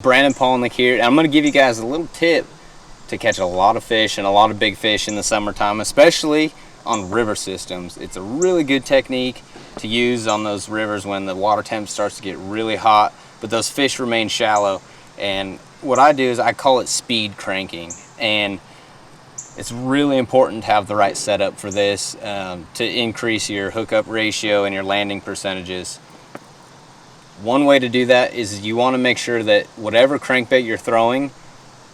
Brandon Palaniuk here, and I'm going to give you guys a little tip to catch a lot of fish and a lot of big fish in the summertime, especially on river systems. It's a really good technique to use on those rivers when the water temp starts to get really hot, but those fish remain shallow. And what I do is I call it speed cranking, and it's really important to have the right setup for this to increase your hookup ratio and your landing percentages. One way to do that is you want to make sure that whatever crankbait you're throwing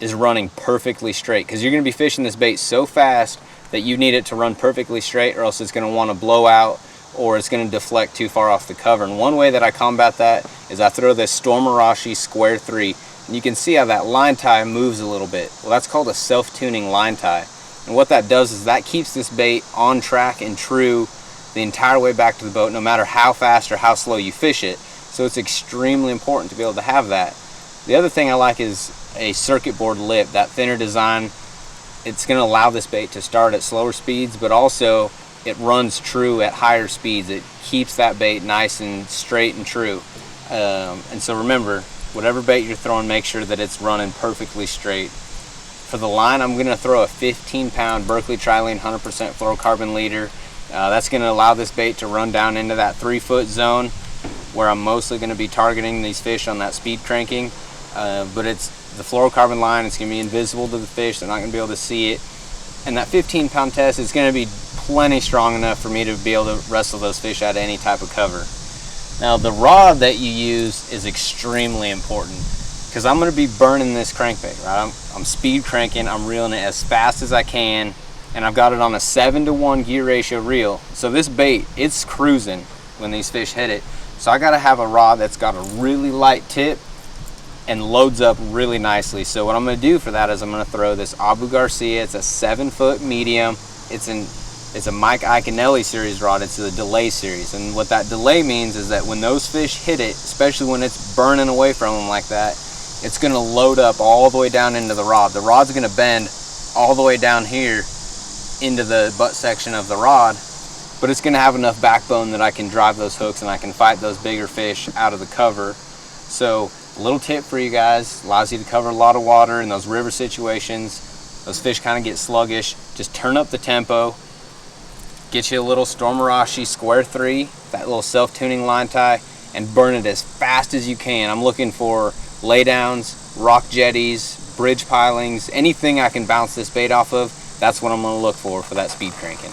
is running perfectly straight, because you're going to be fishing this bait so fast that you need it to run perfectly straight, or else it's going to want to blow out or it's going to deflect too far off the cover. And one way that I combat that is I throw this Stormarashi Square 3, and you can see how that line tie moves a little bit. Well, that's called a self-tuning line tie, and what that does is that keeps this bait on track and true the entire way back to the boat, no matter how fast or how slow you fish it. So it's extremely important to be able to have that. The other thing I like is a circuit board lip. That thinner design, it's going to allow this bait to start at slower speeds, but also it runs true at higher speeds. It keeps that bait nice and straight and true. And so remember, whatever bait you're throwing, make sure that it's running perfectly straight. For the line, I'm going to throw a 15-pound Berkley Trilene 100% fluorocarbon leader. That's going to allow this bait to run down into that 3-foot zone, where I'm mostly going to be targeting these fish on that speed cranking. But it's the fluorocarbon line, it's going to be invisible to the fish, they're not going to be able to see it. And that 15-pound test is going to be plenty strong enough for me to be able to wrestle those fish out of any type of cover. Now, the rod that you use is extremely important, because I'm going to be burning this crankbait, right? I'm speed cranking, I'm reeling it as fast as I can, and I've got it on a 7-to-1 gear ratio reel. So this bait, it's cruising when these fish hit it. So I gotta have a rod that's got a really light tip and loads up really nicely. So what I'm gonna do for that is I'm gonna throw this Abu Garcia. It's a 7-foot medium. It's a Mike Iaconelli series rod. It's a delay series. And what that delay means is that when those fish hit it, especially when it's burning away from them like that, it's gonna load up all the way down into the rod. The rod's gonna bend all the way down here into the butt section of the rod, but it's going to have enough backbone that I can drive those hooks and I can fight those bigger fish out of the cover. So a little tip for you guys, allows you to cover a lot of water in those river situations. Those fish kind of get sluggish. Just turn up the tempo, get you a little Stormarashi Square 3, that little self-tuning line tie, and burn it as fast as you can. I'm looking for laydowns, rock jetties, bridge pilings, anything I can bounce this bait off of. That's what I'm going to look for that speed cranking.